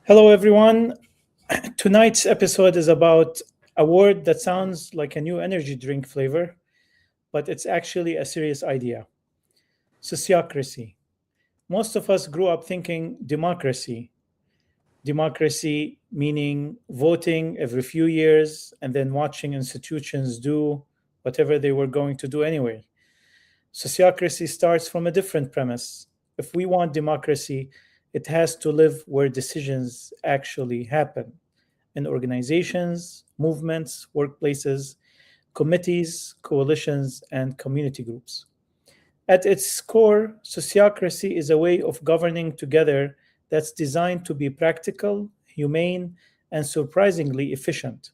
Hello, everyone. Tonight's episode is about a word that sounds like a new energy drink flavor, but it's actually a serious idea: sociocracy. Most of us grew up thinking democracy. Democracy meaning voting every few years and then watching institutions do whatever they were going to do anyway. Sociocracy starts from a different premise. If we want democracy, it has to live where decisions actually happen in organizations, movements, workplaces, committees, coalitions, and community groups. At its core, sociocracy is a way of governing together that's designed to be practical, humane, and surprisingly efficient.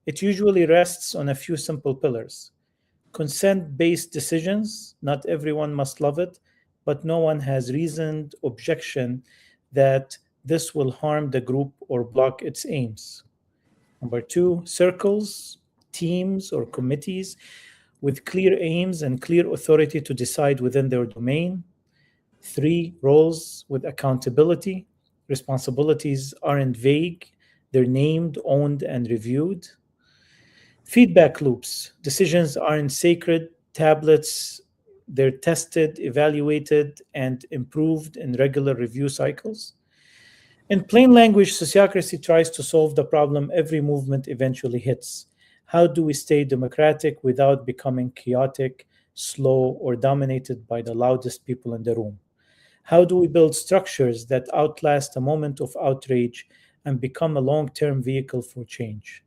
It usually rests on a few simple pillars: consent based decisions. Not everyone must love it, but no one has reasoned objection that this will harm the group or block its aims. Number two, circles, teams, or committees with clear aims and clear authority to decide within their domain. Three, roles with accountability. Responsibilities aren't vague, they're named, owned, and reviewed. Feedback loops. Decisions aren't sacred tablets, they're tested, evaluated, and improved in regular review cycles. In plain language, sociocracy tries to solve the problem every movement eventually hits. How do we stay democratic without becoming chaotic, slow, or dominated by the loudest people in the room? How do we build structures that outlast a moment of outrage and become a long-term vehicle for change?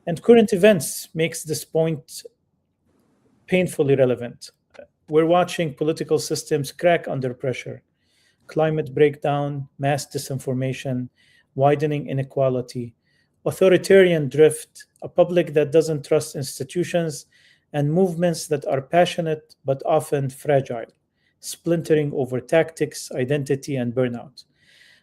And current events makes this point painfully relevant. We're watching political systems crack under pressure: climate breakdown, mass disinformation, widening inequality, authoritarian drift, a public that doesn't trust institutions, and movements that are passionate but often fragile, splintering over tactics, identity, and burnout.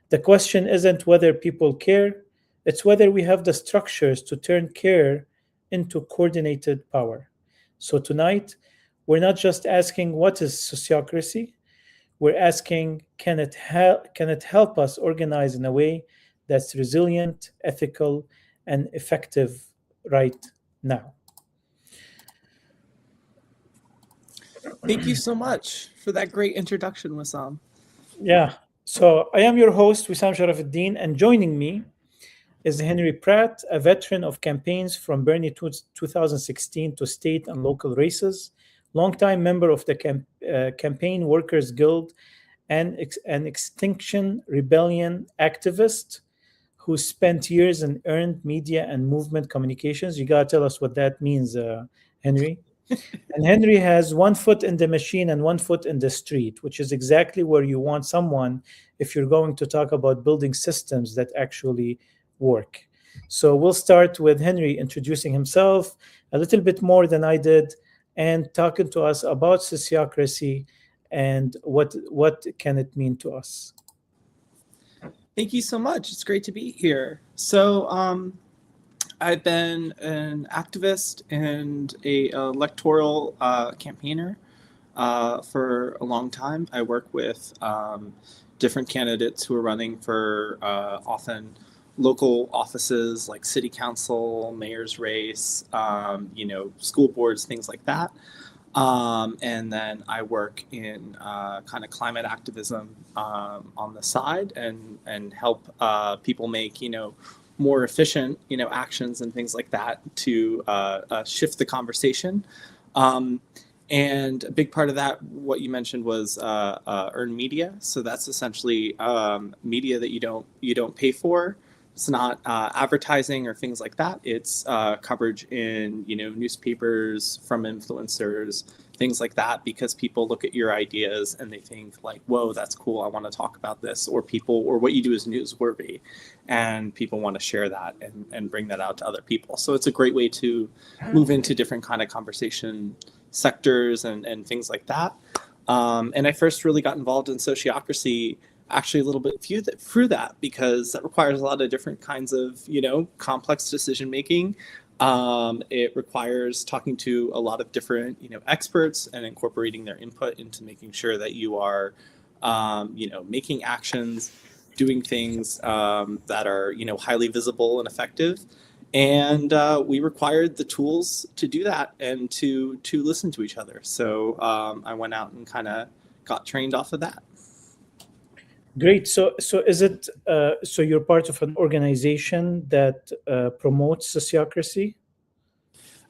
The question isn't whether people care, it's whether we have the structures to turn care into coordinated power. So tonight, we're not just asking what is sociocracy, we're asking can it help us organize in a way that's resilient, ethical, and effective right now? Thank you so much for that great introduction, Wissam. Yeah. So I am your host, Wissam Charafeddine, and joining me is Henry Pratt, a veteran of campaigns from Bernie 2016 to state and local races, longtime member of the Campaign Workers Guild, and an Extinction Rebellion activist who spent years in earned media and movement communications. You gotta tell us what that means, Henry. And Henry has one foot in the machine and one foot in the street, which is exactly where you want someone if you're going to talk about building systems that actually work. So we'll start with Henry introducing himself a little bit more than I did and talking to us about sociocracy and what can it mean to us. Thank you so much. It's great to be here. So I've been an activist and a electoral campaigner for a long time. I work with different candidates who are running for often local offices like city council, mayor's race, school boards, things like that. And then I work in kind of climate activism on the side and help people make, more efficient, actions and things like that to shift the conversation. And a big part of that, what you mentioned, was earned media. So that's essentially media that you don't pay for. It's not advertising or things like that. It's coverage in newspapers, from influencers, things like that, because people look at your ideas and they think like, whoa, that's cool, I want to talk about this, or what you do is newsworthy, and people want to share that and bring that out to other people. So it's a great way to move into different kind of conversation sectors and things like that. And I first really got involved in sociocracy actually a little bit through that, because that requires a lot of different kinds of, complex decision making. It requires talking to a lot of different, experts and incorporating their input into making sure that you are, making actions doing things that are, highly visible and effective. And we required the tools to do that and to listen to each other. So I went out and kind of got trained off of that. Great. So is it so you're part of an organization that promotes sociocracy?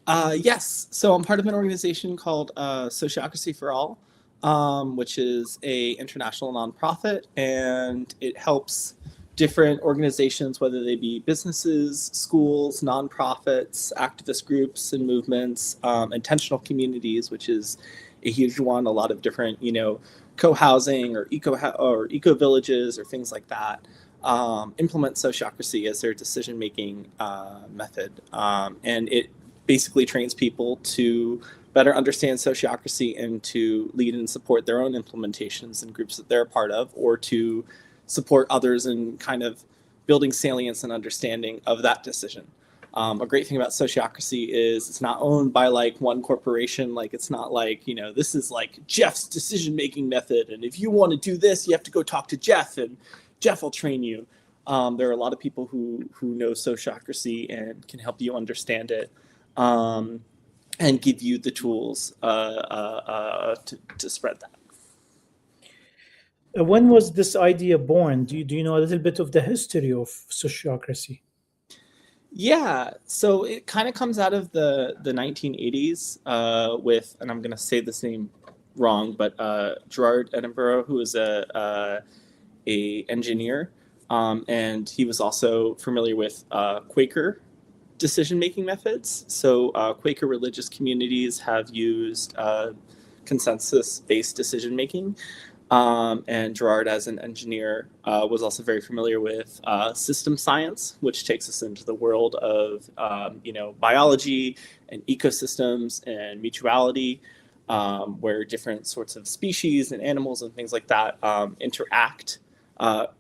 Yes. So I'm part of an organization called Sociocracy for All, which is a international nonprofit, and it helps different organizations, whether they be businesses, schools, nonprofits, activist groups and movements, intentional communities, which is a huge one. A lot of different, co-housing or eco villages or things like that. Implement sociocracy as their decision-making method, and it basically trains people to better understand sociocracy and to lead and support their own implementations in groups that they're a part of, or to support others in kind of building salience and understanding of that decision. A great thing about sociocracy is it's not owned by like one corporation. Like it's not like, this is like Jeff's decision-making method, and if you want to do this, you have to go talk to Jeff and Jeff will train you. There are a lot of people who know sociocracy and can help you understand it. And give you the tools to spread that. When was this idea born? Do you know a little bit of the history of sociocracy? Yeah, so it kind of comes out of the 1980s with, and I'm going to say this name wrong, but Gerard Edinburgh, who is a engineer, and he was also familiar with Quaker decision-making methods. So Quaker religious communities have used consensus-based decision-making. And Gerard, as an engineer, was also very familiar with system science, which takes us into the world of, biology and ecosystems and mutuality, where different sorts of species and animals and things like that interact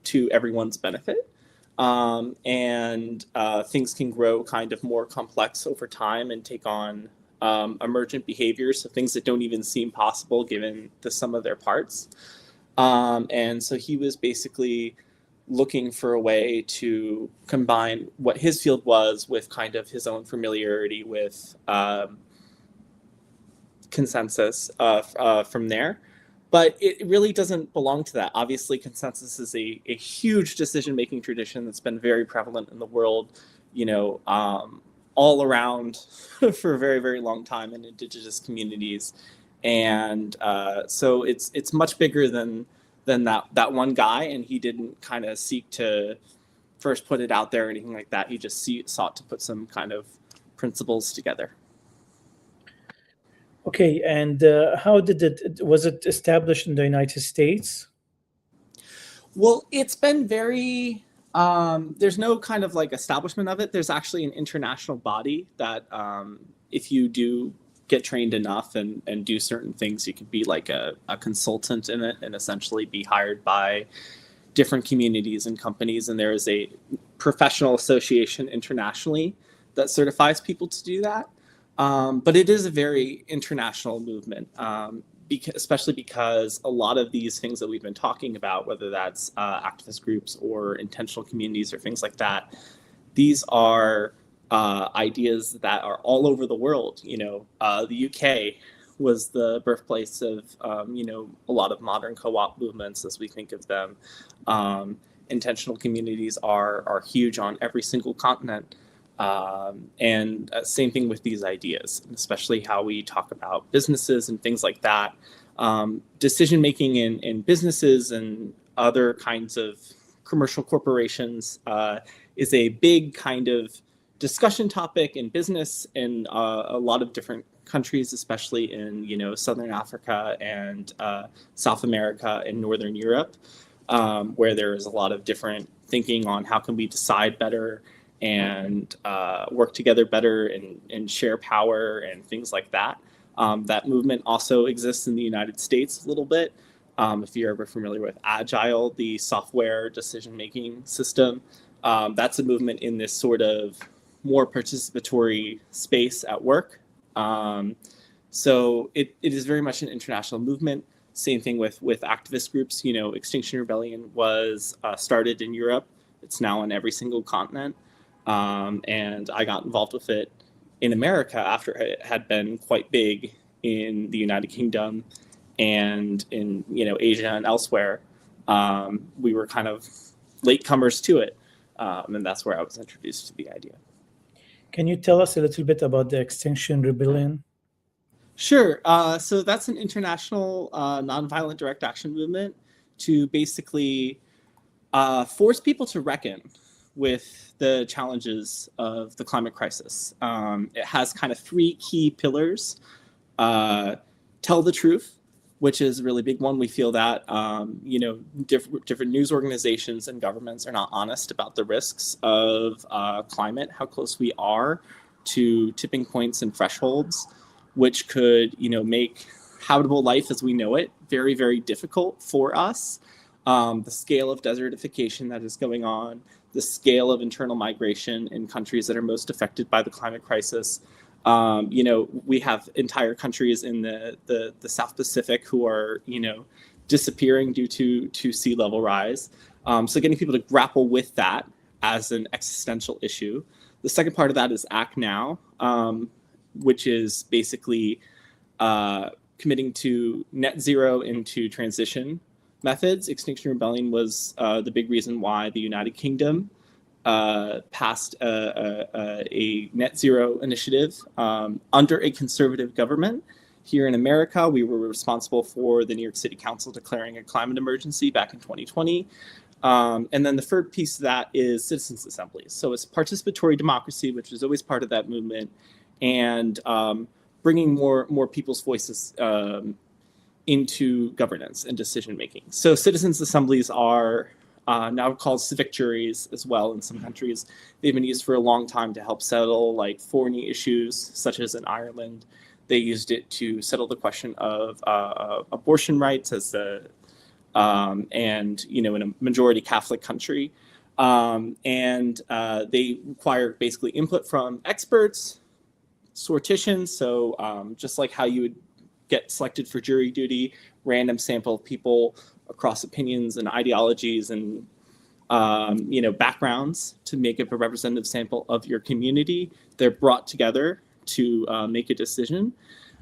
to everyone's benefit. And things can grow kind of more complex over time and take on emergent behaviors, so things that don't even seem possible given the sum of their parts. And so he was basically looking for a way to combine what his field was with kind of his own familiarity with consensus from there. But it really doesn't belong to that. Obviously, consensus is a huge decision-making tradition that's been very prevalent in the world, all around for a very, very long time in indigenous communities. And so it's much bigger than that one guy, and he didn't kind of seek to first put it out there or anything like that. He just sought to put some kind of principles together. Okay, and how was it established in the United States? Well, it's been very, there's no kind of like establishment of it. There's actually an international body that if you do get trained enough and do certain things, you can be like a consultant in it and essentially be hired by different communities and companies. And there is a professional association internationally that certifies people to do that. But it is a very international movement, especially because a lot of these things that we've been talking about, whether that's activist groups or intentional communities or things like that, these are ideas that are all over the world. The UK was the birthplace of, a lot of modern co-op movements as we think of them. Intentional communities are huge on every single continent. And same thing with these ideas, especially how we talk about businesses and things like that. Decision-making in businesses and other kinds of commercial corporations is a big kind of discussion topic in business in a lot of different countries, especially in Southern Africa and South America and Northern Europe, where there is a lot of different thinking on how can we decide better and work together better and share power and things like that. That movement also exists in the United States a little bit. If you're ever familiar with Agile, the software decision-making system, that's a movement in this sort of more participatory space at work. So it is very much an international movement. Same thing with activist groups. Extinction Rebellion was started in Europe. It's now on every single continent. And I got involved with it in America after it had been quite big in the United Kingdom and in Asia and elsewhere. We were kind of latecomers to it, and that's where I was introduced to the idea. Can you tell us a little bit about the Extinction Rebellion? Sure. So that's an international nonviolent direct action movement to basically force people to reckon with the challenges of the climate crisis. It has kind of three key pillars. Tell the truth, which is a really big one. We feel that different news organizations and governments are not honest about the risks of climate, how close we are to tipping points and thresholds, which could make habitable life as we know it very, very difficult for us. The scale of desertification that is going on, the scale of internal migration in countries that are most affected by the climate crisis. We have entire countries in the South Pacific who are, disappearing due to sea level rise. So getting people to grapple with that as an existential issue. The second part of that is Act Now, which is basically committing to net zero into transition methods. Extinction Rebellion was the big reason why the United Kingdom passed a net zero initiative under a conservative government. Here in America, we were responsible for the New York City Council declaring a climate emergency back in 2020. And then the third piece of that is citizens' assemblies. So it's participatory democracy, which is always part of that movement, and bringing more people's voices into governance and decision making. So citizens' assemblies are now called civic juries as well in some countries. They've been used for a long time to help settle thorny issues, such as in Ireland. They used it to settle the question of abortion rights as in a majority Catholic country. And they require basically input from experts, sortitions. So just like how you would get selected for jury duty, random sample of people across opinions and ideologies and backgrounds to make up a representative sample of your community. They're brought together to make a decision.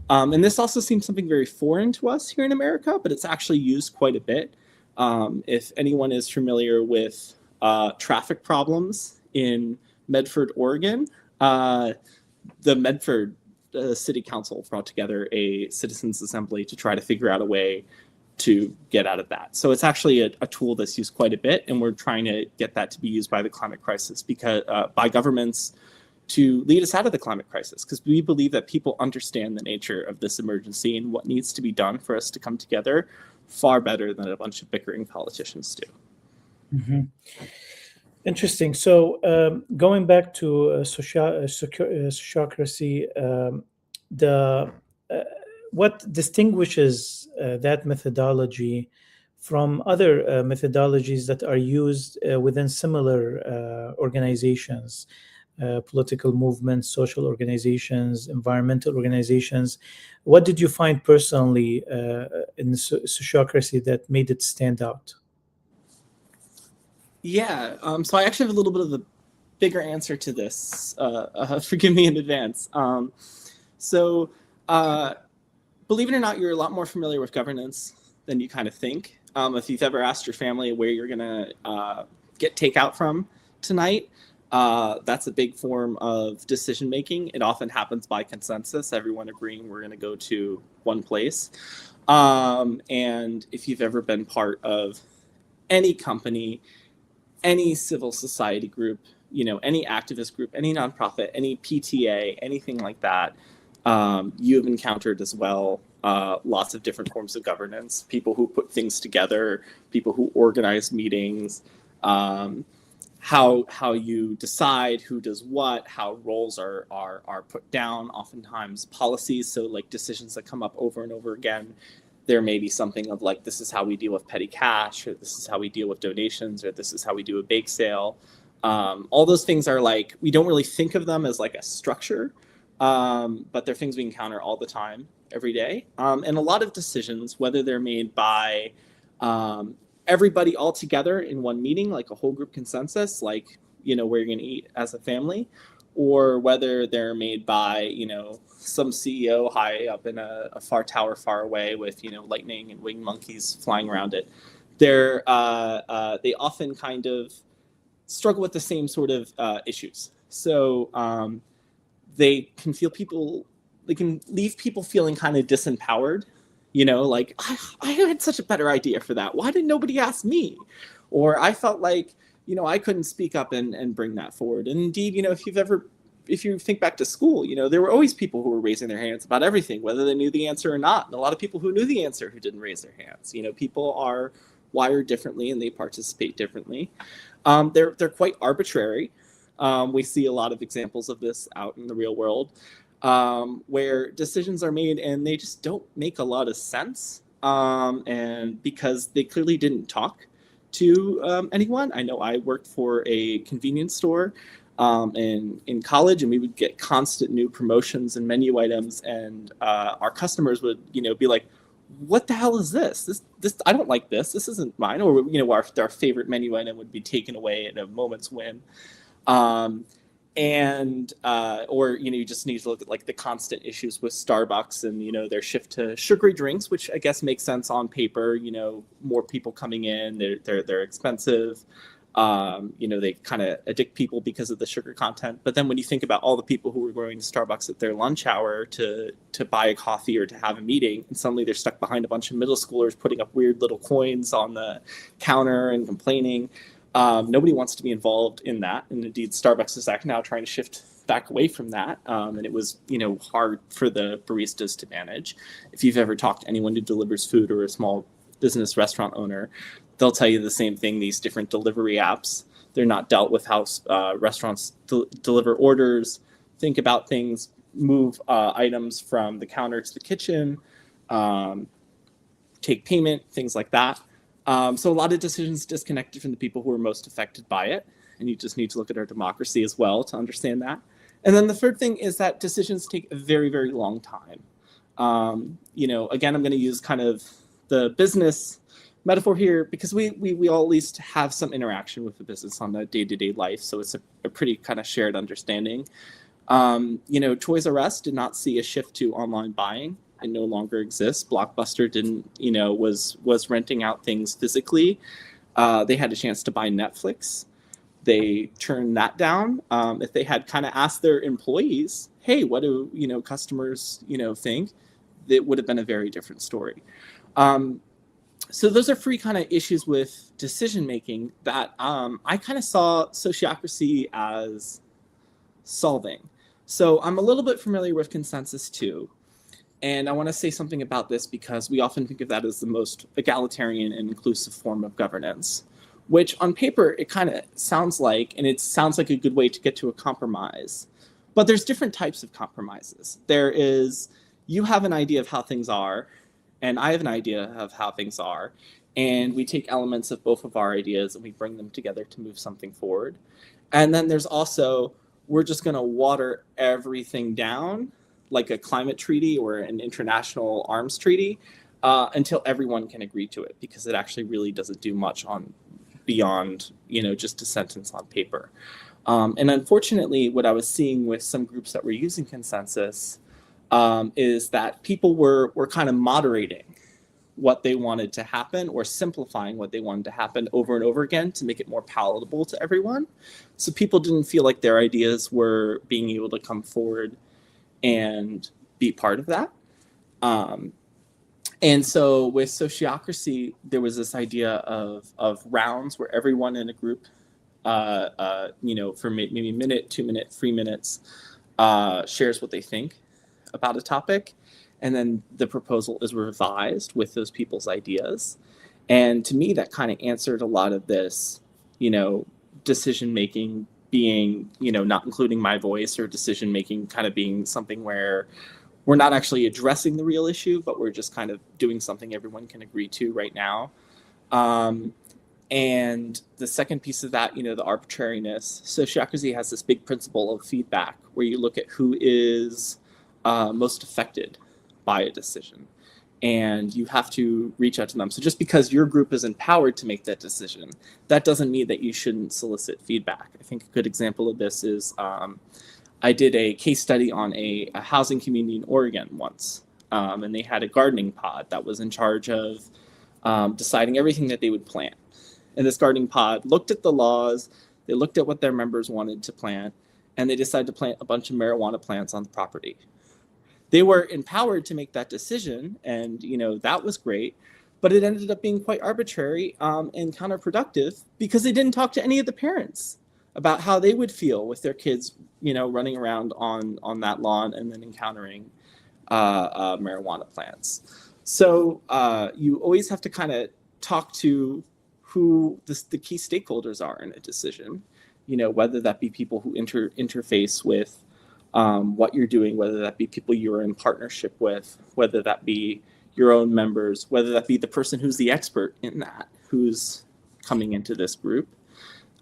And this also seems something very foreign to us here in America, but it's actually used quite a bit. If anyone is familiar with traffic problems in Medford, Oregon, the Medford City Council brought together a citizens' assembly to try to figure out a way to get out of that. So it's actually a tool that's used quite a bit, and we're trying to get that to be used by the climate crisis, because by governments to lead us out of the climate crisis, because we believe that people understand the nature of this emergency and what needs to be done for us to come together far better than a bunch of bickering politicians do. Mm-hmm. Interesting. So going back to sociocracy, what distinguishes that methodology from other methodologies that are used within similar organizations, political movements, social organizations, environmental organizations? What did you find personally in sociocracy that made it stand out? Yeah, so I actually have a little bit of a bigger answer to this. Forgive me in advance. Believe it or not, you're a lot more familiar with governance than you kind of think. If you've ever asked your family where you're gonna get takeout from tonight, that's a big form of decision making. It often happens by consensus, everyone agreeing we're gonna go to one place. And if you've ever been part of any company, any civil society group, any activist group, any nonprofit, any PTA, anything like that, you've encountered as well lots of different forms of governance, people who put things together, people who organize meetings, how you decide who does what, how roles are put down, oftentimes policies, so decisions that come up over and over again. There may be something of this is how we deal with petty cash, or this is how we deal with donations, or this is how we do a bake sale. All those things are we don't really think of them as a structure, but they're things we encounter all the time. every day. And a lot of decisions, whether they're made by everybody all together in one meeting, like a whole group consensus, like, where you're going to eat as a family, or whether they're made by, some CEO high up in a far tower far away with, lightning and winged monkeys flying around it. They often kind of struggle with the same sort of issues. So they can leave people feeling kind of disempowered, like, I had such a better idea for that. Why did nobody ask me? Or I felt like, I couldn't speak up and bring that forward. And indeed, if you think back to school, there were always people who were raising their hands about everything, whether they knew the answer or not. And a lot of people who knew the answer who didn't raise their hands. People are wired differently and they participate differently. They're quite arbitrary. We see a lot of examples of this out in the real world, where decisions are made and they just don't make a lot of sense. And because they clearly didn't talk to anyone. I know I worked for a convenience store in college, and we would get constant new promotions and menu items, and our customers would, be like, what the hell is this? This I don't like this. This isn't mine. Or, our favorite menu item would be taken away at a moment's win. Or you just need to look at like the constant issues with Starbucks and their shift to sugary drinks, which I guess makes sense on paper. More people coming in, they're expensive. They kind of addict people because of the sugar content. But then when you think about all the people who were going to Starbucks at their lunch hour to buy a coffee or to have a meeting, and suddenly they're stuck behind a bunch of middle schoolers putting up weird little coins on the counter and complaining. Nobody wants to be involved in that. And indeed, Starbucks is now trying to shift back away from that. And it was, hard for the baristas to manage. If you've ever talked to anyone who delivers food or a small business restaurant owner, they'll tell you the same thing. These different delivery apps, they're not dealt with how restaurants deliver orders, think about things, move items from the counter to the kitchen, take payment, things like that. So a lot of decisions disconnected from the people who are most affected by it. And you just need to look at our democracy as well to understand that. And then the third thing is that decisions take a very, very long time. Again, I'm going to use kind of the business metaphor here because we all at least have some interaction with the business on the day-to-day life. So it's a pretty kind of shared understanding. Toys R Us did not see a shift to online buying. It no longer exists. Blockbuster didn't, was renting out things physically. They had a chance to buy Netflix. They turned that down. If they had kind of asked their employees, hey, what do, customers, think, it would have been a very different story. So those are three kind of issues with decision-making that I kind of saw Sociocracy as solving. So I'm a little bit familiar with consensus too. And I want to say something about this because we often think of that as the most egalitarian and inclusive form of governance, which on paper, it kind of sounds like, and it sounds like a good way to get to a compromise. But there's different types of compromises. There is, you have an idea of how things are, and I have an idea of how things are, and we take elements of both of our ideas and we bring them together to move something forward. And then there's also, we're just going to water everything down, like a climate treaty or an international arms treaty, until everyone can agree to it, because it actually really doesn't do much beyond, just a sentence on paper. And unfortunately, what I was seeing with some groups that were using consensus is that people were kind of moderating what they wanted to happen or simplifying what they wanted to happen over and over again to make it more palatable to everyone. So people didn't feel like their ideas were being able to come forward and be part of that. And so with Sociocracy, there was this idea of rounds where everyone in a group, for maybe a minute, 2 minutes, 3 minutes, shares what they think about a topic. And then the proposal is revised with those people's ideas. And to me, that kind of answered a lot of this, decision-making being, not including my voice, or decision-making kind of being something where we're not actually addressing the real issue, but we're just kind of doing something everyone can agree to right now. And the second piece of that, the arbitrariness. Sociocracy has this big principle of feedback where you look at who is most affected by a decision, and you have to reach out to them. So just because your group is empowered to make that decision, that doesn't mean that you shouldn't solicit feedback. I think a good example of this is I did a case study on a housing community in Oregon once, and they had a gardening pod that was in charge of deciding everything that they would plant. And this gardening pod looked at the laws, they looked at what their members wanted to plant, and they decided to plant a bunch of marijuana plants on the property. They were empowered to make that decision, and that was great, but it ended up being quite arbitrary and counterproductive because they didn't talk to any of the parents about how they would feel with their kids, running around on that lawn and then encountering marijuana plants. So you always have to kind of talk to who the key stakeholders are in a decision, whether that be people who interface with what you're doing, whether that be people you're in partnership with, whether that be your own members, whether that be the person who's the expert in that, who's coming into this group.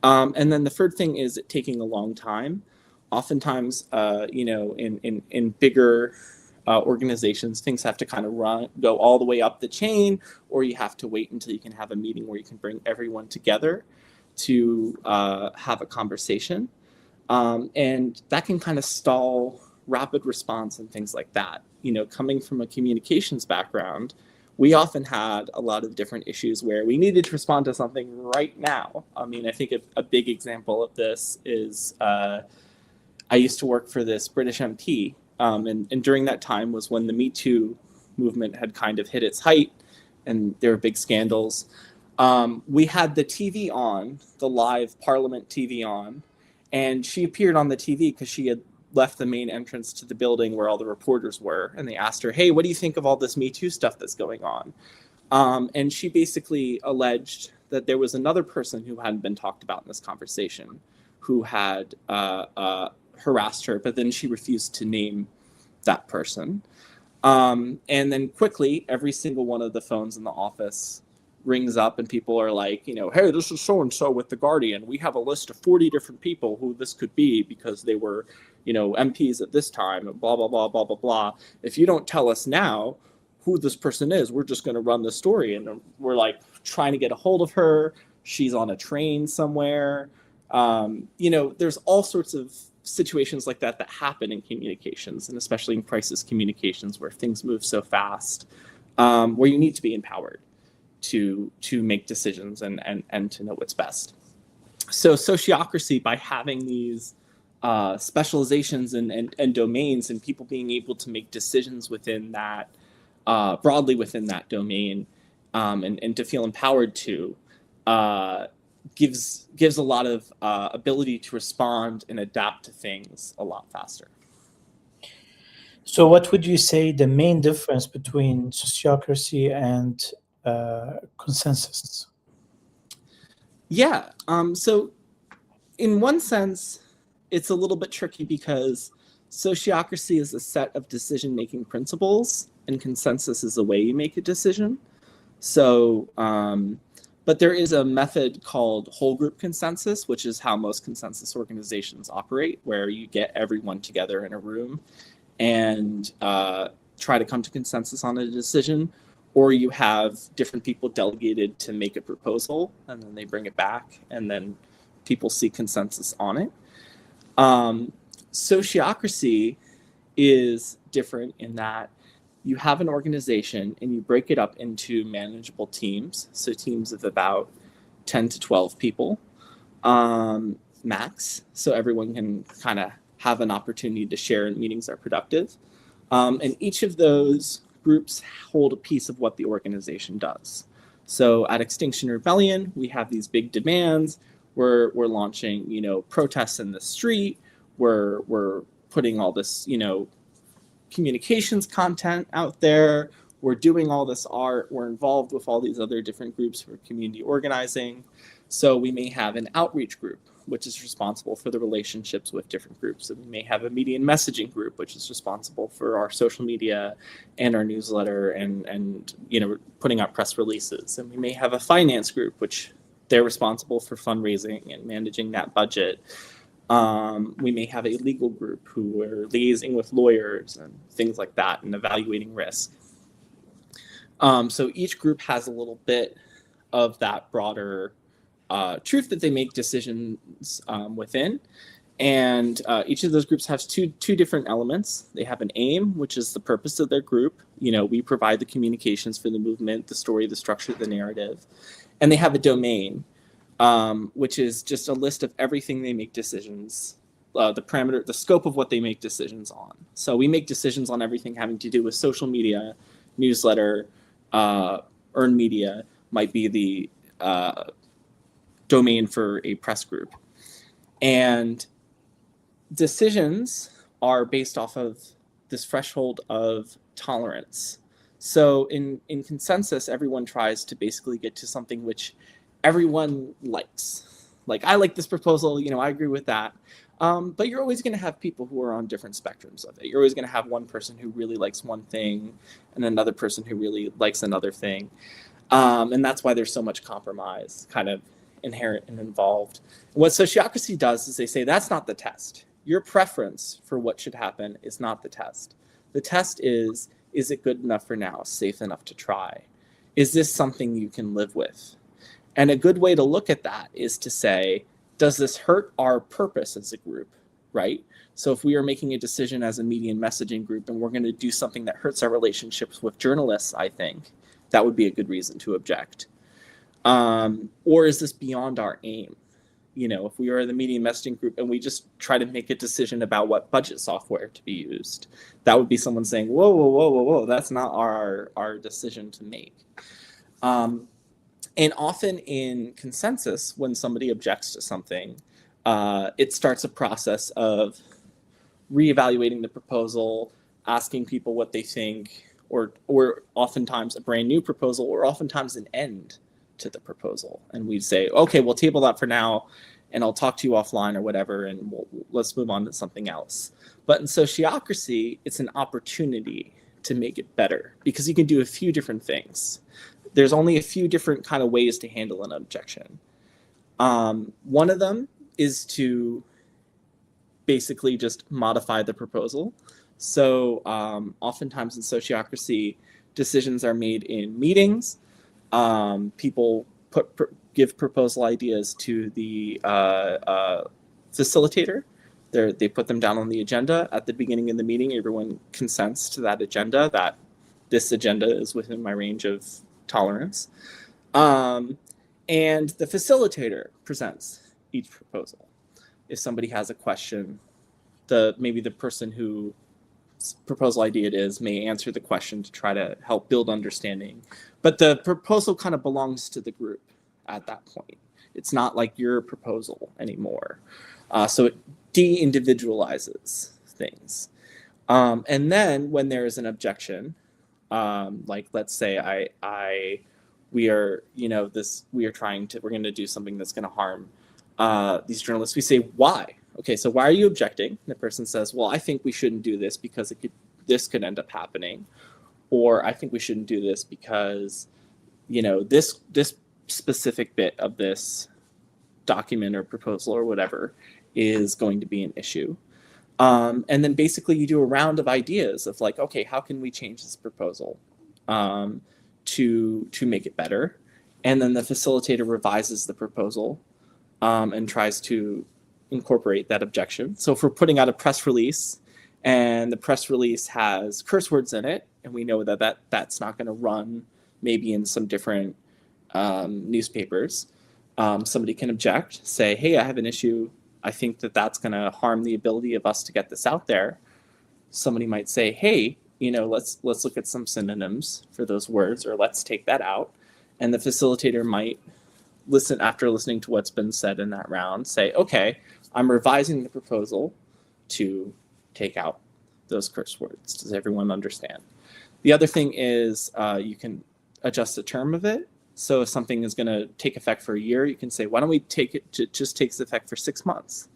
And then the third thing is it taking a long time. Oftentimes, in bigger organizations, things have to kind of go all the way up the chain, or you have to wait until you can have a meeting where you can bring everyone together to have a conversation. And that can kind of stall rapid response and things like that. Coming from a communications background, we often had a lot of different issues where we needed to respond to something right now. I mean, I think a big example of this is I used to work for this British MP, and during that time was when the Me Too movement had kind of hit its height, and there were big scandals. We had the TV on, the live Parliament TV on, and she appeared on the TV because she had left the main entrance to the building where all the reporters were, and they asked her, "Hey, what do you think of all this Me Too stuff that's going on?" And she basically alleged that there was another person who hadn't been talked about in this conversation who had harassed her, but then she refused to name that person. And then quickly, every single one of the phones in the office rings up and people are like, "Hey, this is so-and-so with The Guardian. We have a list of 40 different people who this could be because they were, MPs at this time, blah, blah, blah, blah, blah, blah. If you don't tell us now who this person is, we're just going to run the story." And we're like trying to get a hold of her. She's on a train somewhere. There's all sorts of situations like that happen in communications, and especially in crisis communications where things move so fast, where you need to be empowered to make decisions and to know what's best. So Sociocracy, by having these specializations and domains and people being able to make decisions within that, broadly within that domain, and to feel empowered to, gives a lot of ability to respond and adapt to things a lot faster. So what would you say the main difference between sociocracy and consensus? Yeah. So in one sense, it's a little bit tricky because sociocracy is a set of decision-making principles and consensus is the way you make a decision. So, but there is a method called whole group consensus, which is how most consensus organizations operate, where you get everyone together in a room and try to come to consensus on a decision, or you have different people delegated to make a proposal and then they bring it back and then people see consensus on it. Sociocracy is different in that you have an organization and you break it up into manageable teams. So teams of about 10 to 12 people max. So everyone can kind of have an opportunity to share and meetings are productive. And each of those groups hold a piece of what the organization does. So at Extinction Rebellion, we have these big demands. We're launching, protests in the street. We're putting all this, communications content out there. We're doing all this art. We're involved with all these other different groups for community organizing. So we may have an outreach group, which is responsible for the relationships with different groups. And we may have a media and messaging group, which is responsible for our social media and our newsletter and putting out press releases. And we may have a finance group, which they're responsible for fundraising and managing that budget. We may have a legal group who are liaising with lawyers and things like that and evaluating risk. So each group has a little bit of that broader truth that they make decisions within. And each of those groups has two different elements. They have an aim, which is the purpose of their group. We provide the communications for the movement, the story, the structure, the narrative. And they have a domain, which is just a list of everything they make decisions, the parameter, the scope of what they make decisions on. So we make decisions on everything having to do with social media, newsletter, earned media might be the domain for a press group. And decisions are based off of this threshold of tolerance. So in consensus, everyone tries to basically get to something which everyone likes. Like, I like this proposal, I agree with that. But you're always going to have people who are on different spectrums of it. You're always going to have one person who really likes one thing and another person who really likes another thing. And that's why there's so much compromise kind of inherent and involved. What Sociocracy does is they say that's not the test. Your preference for what should happen is not the test. The test is it good enough for now, safe enough to try? Is this something you can live with? And a good way to look at that is to say, does this hurt our purpose as a group, right? So if we are making a decision as a media and messaging group and we're going to do something that hurts our relationships with journalists, I think, that would be a good reason to object. Or is this beyond our aim? If we are the media and messaging group and we just try to make a decision about what budget software to be used, that would be someone saying, whoa, that's not our decision to make. And often in consensus, when somebody objects to something, it starts a process of reevaluating the proposal, asking people what they think, or oftentimes a brand new proposal, or oftentimes an end to the proposal. And we'd say, okay, we'll table that for now, and I'll talk to you offline or whatever, and let's move on to something else. But in Sociocracy, it's an opportunity to make it better because you can do a few different things. There's only a few different kind of ways to handle an objection. One of them is to basically just modify the proposal. So oftentimes in Sociocracy, decisions are made in meetings. People give proposal ideas to the facilitator. They put them down on the agenda. At the beginning of the meeting, everyone consents to that agenda, that this agenda is within my range of tolerance. And the facilitator presents each proposal. If somebody has a question, maybe the person who proposal idea it is may answer the question to try to help build understanding. But the proposal kind of belongs to the group at that point. It's not like your proposal anymore. So it de-individualizes things. And then when there is an objection, like let's say we're going to do something that's going to harm these journalists. We say, why? Okay, so why are you objecting? And the person says, well, I think we shouldn't do this because this could end up happening. Or I think we shouldn't do this because, this specific bit of this document or proposal or whatever is going to be an issue. And then basically you do a round of ideas of like, okay, how can we change this proposal to make it better? And then the facilitator revises the proposal and tries to incorporate that objection. So if we're putting out a press release and the press release has curse words in it, and we know that's not going to run maybe in some different newspapers, somebody can object, say, hey, I have an issue. I think that's going to harm the ability of us to get this out there. Somebody might say, hey, let's look at some synonyms for those words, or let's take that out. And the facilitator might listen, after listening to what's been said in that round, say, okay, I'm revising the proposal to take out those curse words. Does everyone understand? The other thing is you can adjust the term of it. So if something is going to take effect for a year, you can say, why don't we take it to just takes effect for 6 months?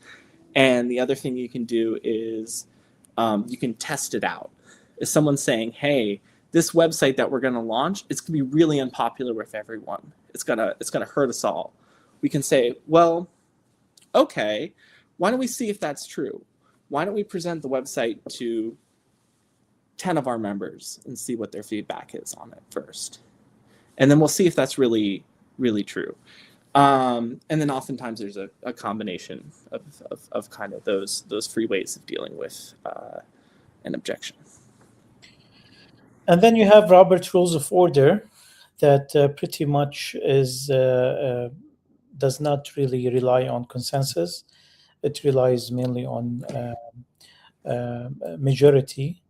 And the other thing you can do is you can test it out. If someone's saying, hey, this website that we're going to launch, it's going to be really unpopular with everyone. It's going to hurt us all. We can say, well, okay, Why don't we see if that's true? Why don't we present the website to 10 of our members and see what their feedback is on it first? And then we'll see if that's really, really true. And then oftentimes there's a combination of kind of those free ways of dealing with an objection. And then you have Robert's Rules of Order that pretty much does not really rely on consensus. It relies mainly on majority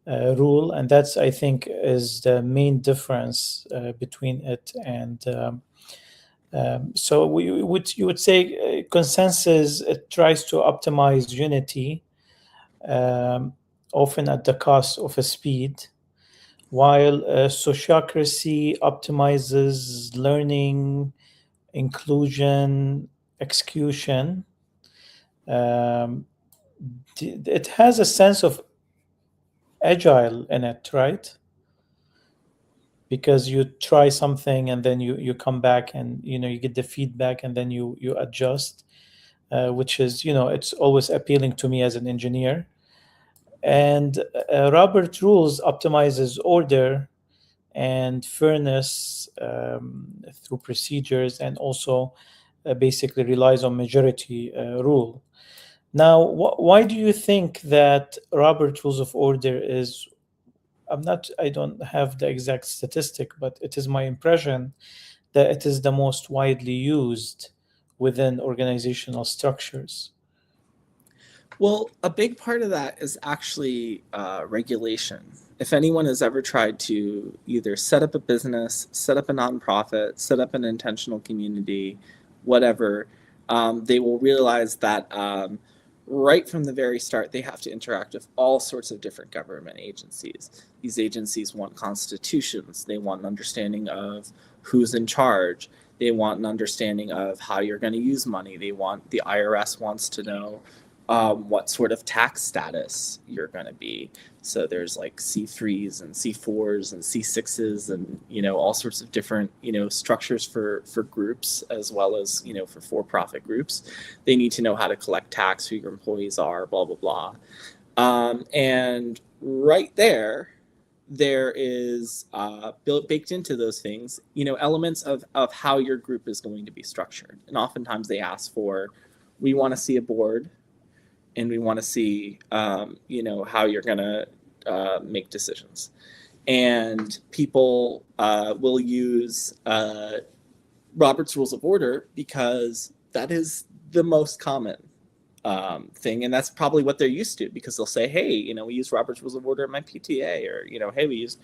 rule, and that's, I think, is the main difference between it and. So you would say consensus, it tries to optimize unity, often at the cost of a speed, while sociocracy optimizes learning, inclusion, execution. It has a sense of agile in it, right? Because you try something and then you come back and you get the feedback and then you adjust, which is it's always appealing to me as an engineer. And Robert Rules optimizes order and fairness through procedures, and also basically relies on majority rule. Now, why do you think that Robert Rules of Order is? I don't have the exact statistic, but it is my impression that it is the most widely used within organizational structures. Well, a big part of that is actually regulation. If anyone has ever tried to either set up a business, set up a nonprofit, set up an intentional community, whatever, they will realize that right from the very start, they have to interact with all sorts of different government agencies. These agencies want constitutions. They want an understanding of who's in charge. They want an understanding of how you're going to use money. The IRS wants to know what sort of tax status you're going to be. So there's like C3s and C4s and C6s and, all sorts of different, structures for groups, as well as, for-profit groups. They need to know how to collect tax, who your employees are, blah, blah, blah. And right there is baked into those things, elements of how your group is going to be structured. And oftentimes they ask for, we want to see a board, and we want to see, how you're going to make decisions. And people will use Robert's Rules of Order because that is the most common thing. And that's probably what they're used to, because they'll say, hey, we use Robert's Rules of Order at my PTA, or, hey, we use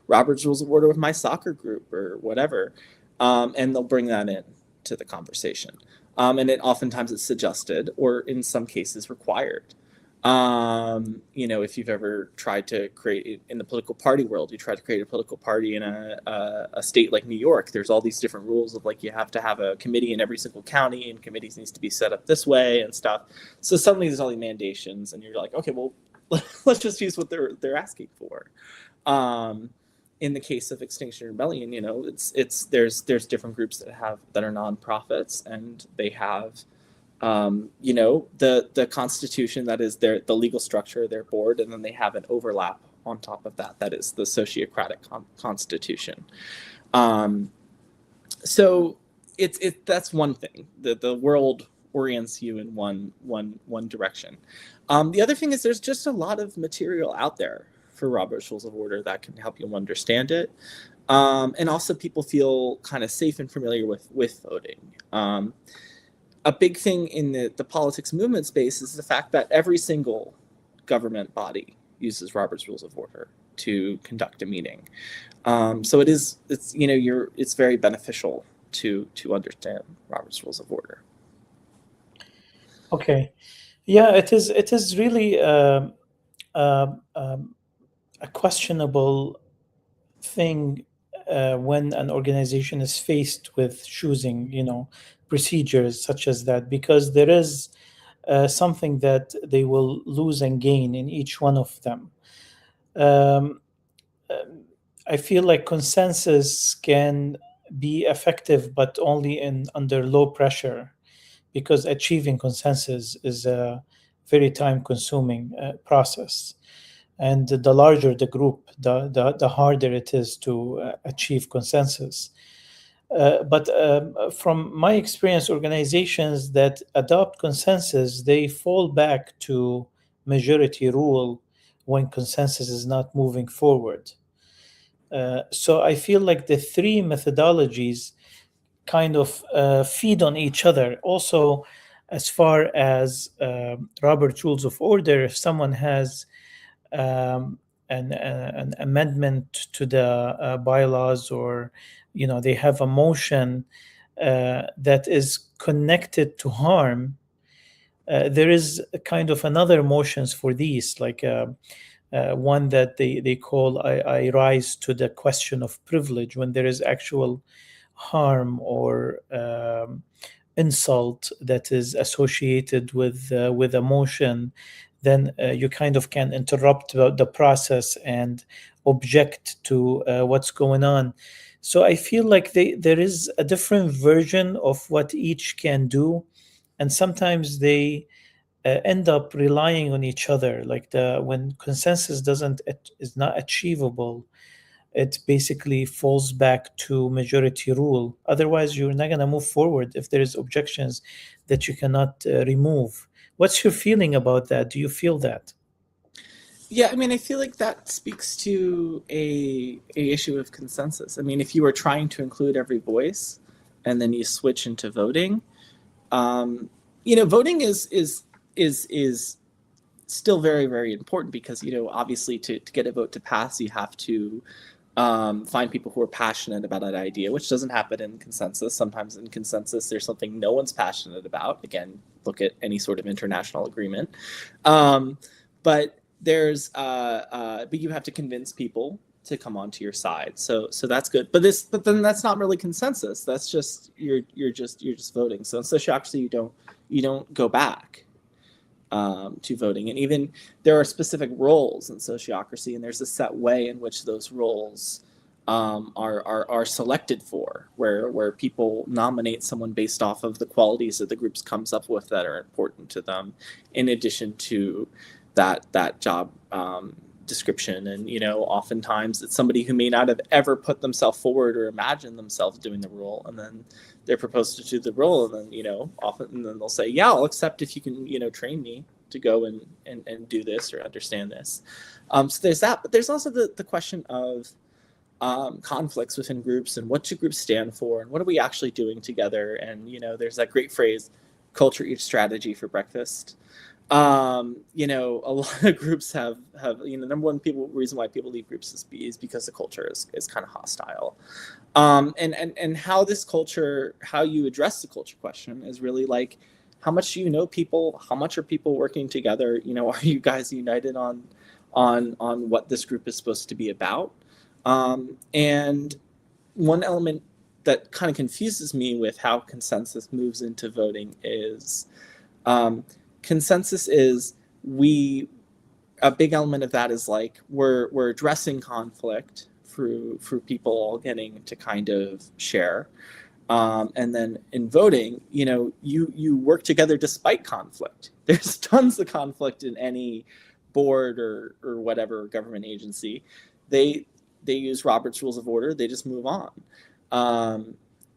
Robert's Rules of Order with my soccer group or whatever. And they'll bring that in to the conversation. And oftentimes it's suggested, or in some cases required. If you've ever tried to create, in the political party world, you try to create a political party in a state like New York, there's all these different rules of you have to have a committee in every single county, and committees needs to be set up this way and stuff. So suddenly there's all these mandations, and you're like, okay, well, let's just use what they're asking for. In the case of Extinction Rebellion, there's different groups that are nonprofits, and they have, the Constitution, that is the legal structure of their board, and then they have an overlap on top of that is the sociocratic Constitution. So that's one thing. The world orients you in one direction. The other thing is there's just a lot of material out there for Robert's Rules of Order that can help you understand it. And also people feel kind of safe and familiar with voting. A big thing in the politics movement space is the fact that every single government body uses Robert's Rules of Order to conduct a meeting. So it's very beneficial to understand Robert's Rules of Order. Okay. Yeah, it is really a questionable thing when an organization is faced with choosing, procedures such as that, because there is something that they will lose and gain in each one of them. I feel like consensus can be effective, but only under low pressure, because achieving consensus is a very time-consuming process. And the larger the group, the harder it is to achieve consensus. But from my experience, organizations that adopt consensus, they fall back to majority rule when consensus is not moving forward. So I feel like the three methodologies kind of feed on each other. Also, as far as Robert's Rules of Order, if someone has an amendment to the bylaws, or they have a motion that is connected to harm, there is a kind of another motions for these, like one that they call I rise to the question of privilege, when there is actual harm or insult that is associated with emotion, then you kind of can interrupt the process and object to what's going on. So I feel like there is a different version of what each can do, and sometimes they end up relying on each other. Like when consensus is not achievable, it basically falls back to majority rule. Otherwise, you're not going to move forward if there is objections that you cannot remove. What's your feeling about that? Do you feel that? Yeah, I mean, I feel like that speaks to a issue of consensus. I mean, if you were trying to include every voice, and then you switch into voting, voting is still very, very important, because obviously to get a vote to pass, you have to find people who are passionate about that idea, which doesn't happen in consensus. Sometimes in consensus, there's something no one's passionate about. Again, look at any sort of international agreement. But there's but you have to convince people to come onto your side. So that's good. But then that's not really consensus. That's just you're just voting. So in sociocracy, you don't go back to voting. And even there are specific roles in sociocracy, and there's a set way in which those roles are selected for, where people nominate someone based off of the qualities that the groups comes up with that are important to them, in addition to that job description. And oftentimes it's somebody who may not have ever put themselves forward or imagined themselves doing the role, and then they're proposed to do the role, and then often then they'll say, yeah, I'll accept if you can train me to go and do this or understand this. So there's that, but there's also the question of conflicts within groups, and what do groups stand for, and what are we actually doing together. And there's that great phrase, culture eats strategy for breakfast. A lot of groups have number one reason why people leave groups is because the culture is kind of hostile. And how this culture, how you address the culture question is really like, how much do you know people? How much are people working together? Are you guys united on what this group is supposed to be about? And one element that kind of confuses me with how consensus moves into voting is consensus is a big element of that is like we're addressing conflict through people all getting to kind of share. And then in voting, you work together despite conflict. There's tons of conflict in any board or whatever government agency. They use Robert's Rules of Order. They just move on.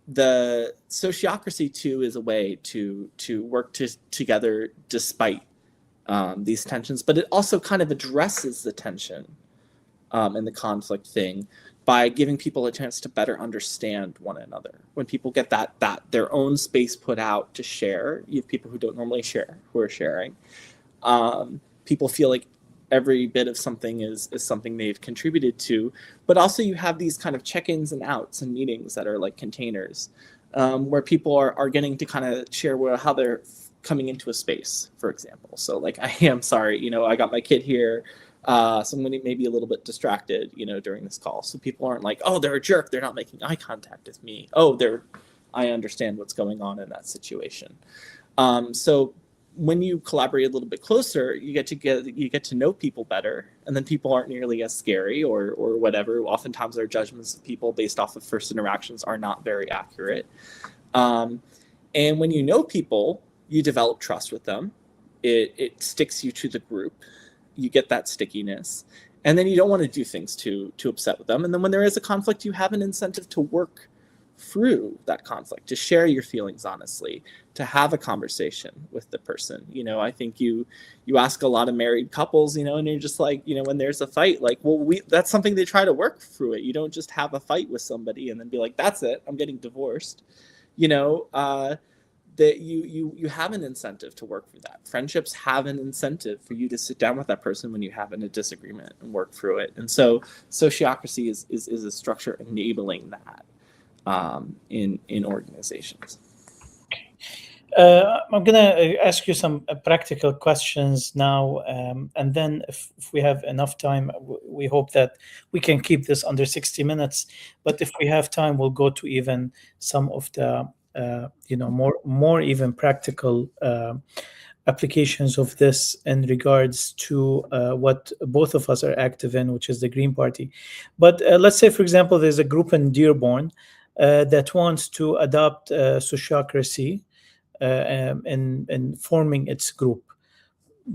The sociocracy too is a way to work together despite these tensions, but it also kind of addresses the tension and the conflict thing by giving people a chance to better understand one another. When people get that their own space put out to share, you have people who don't normally share who are sharing. People feel like every bit of something is something they've contributed to, but also you have these kind of check-ins and outs and meetings that are like containers, where people are getting to kind of share how they're coming into a space, for example. So like, I am sorry, I got my kid here, so I'm going to maybe a little bit distracted, during this call. So people aren't like, oh, they're a jerk, they're not making eye contact with me. Oh, I understand what's going on in that situation. So when you collaborate a little bit closer, you get to know people better, and then people aren't nearly as scary or whatever. Oftentimes our judgments of people based off of first interactions are not very accurate. And when you know people, you develop trust with them. It sticks you to the group. You get that stickiness. And then you don't want to do things too upset with them. And then when there is a conflict, you have an incentive to work through that conflict, to share your feelings honestly, to have a conversation with the person. I think you ask a lot of married couples, and you're just like, when there's a fight, like, well, that's something they try to work through it. You don't just have a fight with somebody and then be like, that's it, I'm getting divorced. That you have an incentive to work through that. Friendships have an incentive for you to sit down with that person when you have a disagreement and work through it. And so sociocracy is a structure enabling that in organizations. I'm going to ask you some practical questions now, and then if we have enough time, we hope that we can keep this under 60 minutes. But if we have time, we'll go to even some of the more even practical applications of this in regards to what both of us are active in, which is the Green Party. But let's say, for example, there's a group in Dearborn that wants to adopt sociocracy in forming its group.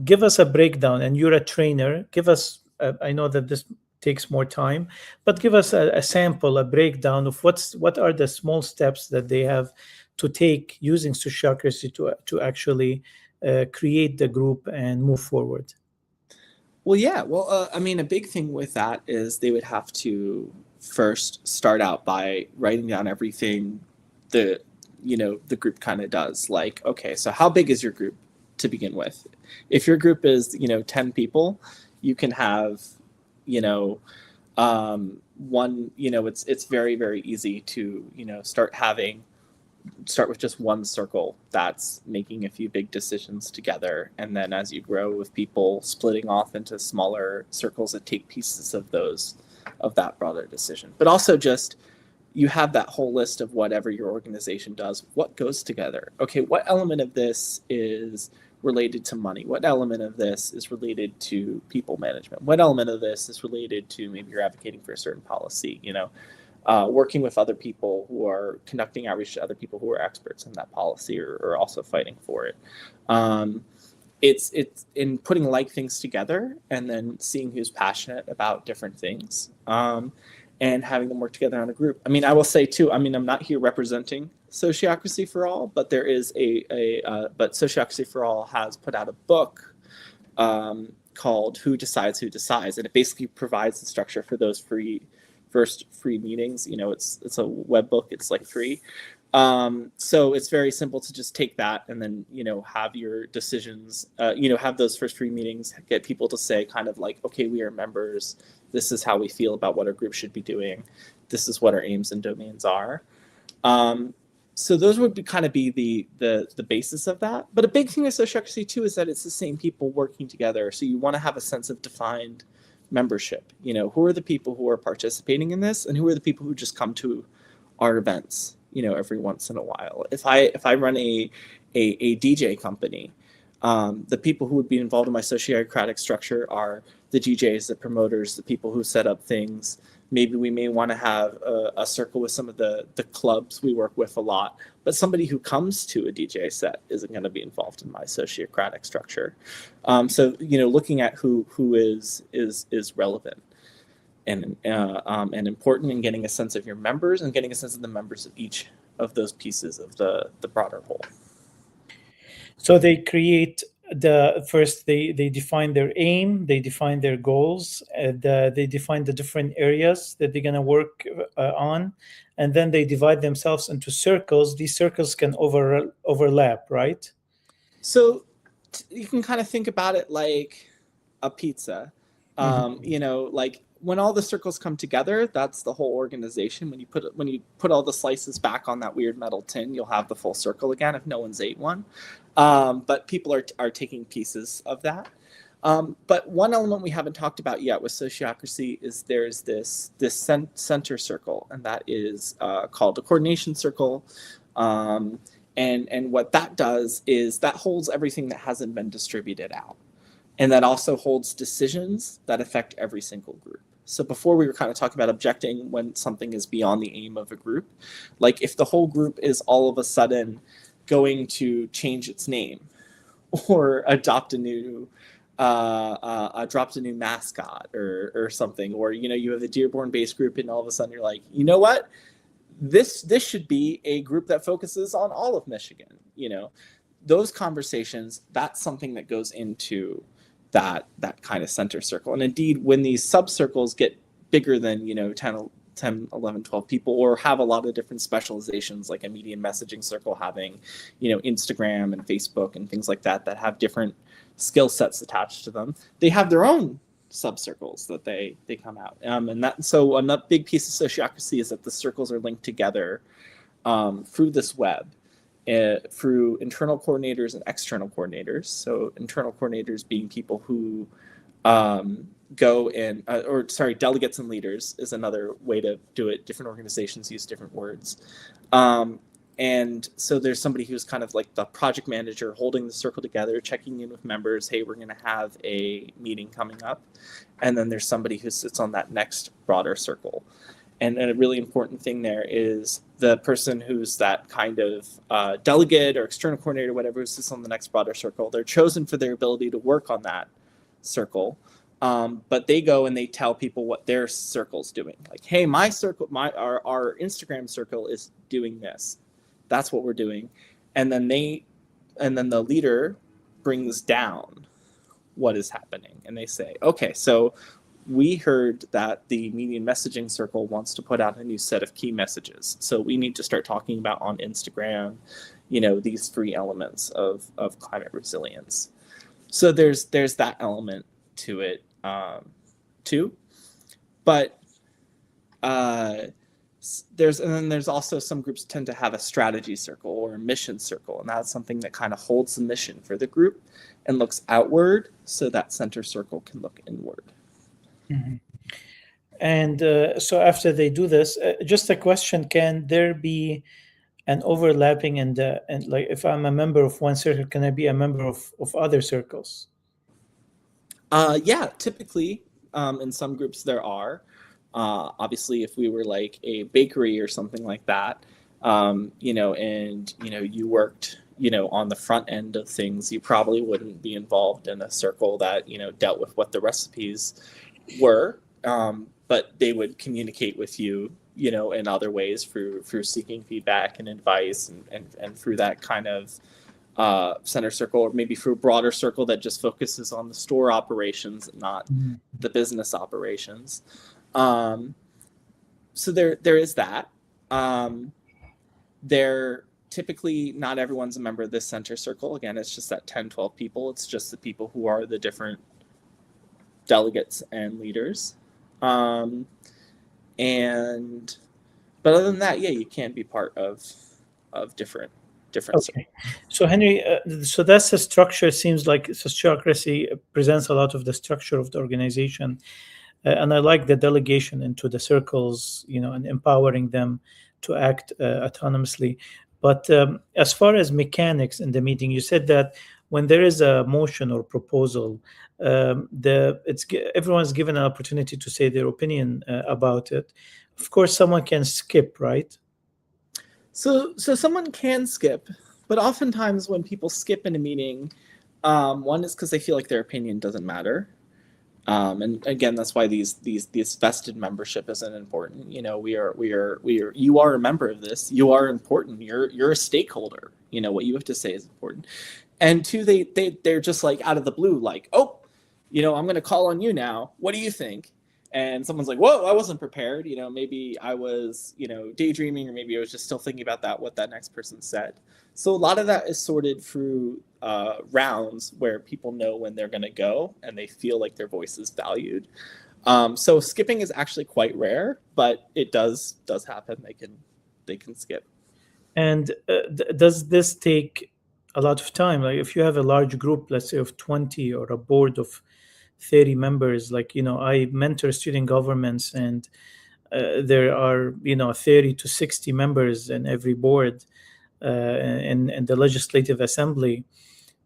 Give us a breakdown, and you're a trainer. Give us, I know that this takes more time, but give us a sample, a breakdown of what are the small steps that they have to take using sociocracy to actually create the group and move forward. Well, yeah. Well, a big thing with that is they would have to first start out by writing down everything the group kind of does. Like, okay, so how big is your group to begin with? If your group is 10 people, you can have one, it's very, very easy to start with just one circle that's making a few big decisions together, and then as you grow with people splitting off into smaller circles that take pieces of that broader decision. But also just you have that whole list of whatever your organization does, what goes together. Okay, what element of this is related to money? What element of this is related to people management? What element of this is related to maybe you're advocating for a certain policy, working with other people who are conducting outreach to other people who are experts in that policy or also fighting for it. It's in putting like things together and then seeing who's passionate about different things. And having them work together on a group. I will say too, I'm not here representing Sociocracy for All, but there is but Sociocracy for All has put out a book called Who Decides Who Decides, and it basically provides the structure for those first free meetings. It's a web book, it's like free. So it's very simple to just take that and then, have your decisions, have those first free meetings, get people to say kind of like, okay, we are members. This is how we feel about what our group should be doing. This is what our aims and domains are. So those would be the basis of that. But a big thing of sociocracy too is that it's the same people working together. So you want to have a sense of defined membership. Who are the people who are participating in this, and who are the people who just come to our events, every once in a while. If I run a DJ company, the people who would be involved in my sociocratic structure are the DJs, the promoters, the people who set up things. Maybe we may want to have a circle with some of the clubs we work with a lot, but somebody who comes to a DJ set isn't going to be involved in my sociocratic structure. So looking at who is relevant and important, and getting a sense of your members and getting a sense of the members of each of those pieces of the broader whole. So they create they define their aim, they define their goals, they define the different areas that they're going to work on, and then they divide themselves into circles. These circles can overlap, right? So you can kind of think about it like a pizza. Like when all the circles come together, that's the whole organization. When you put all the slices back on that weird metal tin, you'll have the full circle again if no one's ate one. But people are taking pieces of that. But one element we haven't talked about yet with sociocracy is there's this center circle, and that is called a coordination circle. And what that does is that holds everything that hasn't been distributed out. And that also holds decisions that affect every single group. So before we were kind of talking about objecting when something is beyond the aim of a group. Like if the whole group is all of a sudden going to change its name or adopt a new mascot or something, or you have a Dearborn based group and all of a sudden you're like, you know what, this should be a group that focuses on all of Michigan. Those conversations, that's something that goes into that kind of center circle. And indeed, when these subcircles get bigger than 10, 11, 12 people, or have a lot of different specializations, like a medium messaging circle having Instagram and Facebook and things like that have different skill sets attached to them, they have their own subcircles that they come out. So another big piece of sociocracy is that the circles are linked together through this web, through internal coordinators and external coordinators. So internal coordinators being people who go and, delegates and leaders is another way to do it. Different organizations use different words. And so there's somebody who's kind of like the project manager holding the circle together, checking in with members. Hey, we're going to have a meeting coming up. And then there's somebody who sits on that next broader circle. And a really important thing there is the person who's that kind of delegate or external coordinator, whatever, who sits on the next broader circle. They're chosen for their ability to work on that circle. But they go and they tell people what their circle's doing. Like, hey, my circle, our Instagram circle is doing this. That's what we're doing. And then the leader brings down what is happening. And they say, okay, so we heard that the medium messaging circle wants to put out a new set of key messages. So we need to start talking about on Instagram, these 3 elements of climate resilience. So there's that element to it too. But there's also some groups tend to have a strategy circle or a mission circle, and that's something that kind of holds the mission for the group and looks outward, so that center circle can look inward. Mm-hmm. And so after they do this, just a question: can there be an overlapping and like if I'm a member of one circle, can I be a member of other circles? Yeah, typically in some groups there are. Obviously, if we were like a bakery or something like that, and you worked, on the front end of things, you probably wouldn't be involved in a circle that, dealt with what the recipes were, but they would communicate with you, in other ways through seeking feedback and advice and through that kind of center circle, or maybe through a broader circle that just focuses on the store operations, not the business operations. So there is that. There typically not everyone's a member of this center circle. Again, it's just that 10, 12 people. It's just the people who are the different delegates and leaders. But other than that, yeah, you can be part of different. Okay. So Henry, so that's the structure. It seems like Sociocracy presents a lot of the structure of the organization. And I like the delegation into the circles, and empowering them to act autonomously. But as far as mechanics in the meeting, you said that when there is a motion or proposal, everyone's given an opportunity to say their opinion about it. Of course, someone can skip, right? So someone can skip, but oftentimes when people skip in a meeting, one is because they feel like their opinion doesn't matter. And again, that's why these vested membership isn't important. You are a member of this. You are important. You're a stakeholder. What you have to say is important. And two, they're just like out of the blue, like, oh, I'm going to call on you now. What do you think? And someone's like, whoa, I wasn't prepared. Maybe I was, daydreaming, or maybe I was just still thinking about what that next person said. So a lot of that is sorted through rounds where people know when they're going to go and they feel like their voice is valued. So skipping is actually quite rare, but it does happen. They can skip. And does this take a lot of time? Like if you have a large group, let's say of 20 or a board of 30 members, I mentor student governments, and there are 30 to 60 members in every board in the legislative assembly.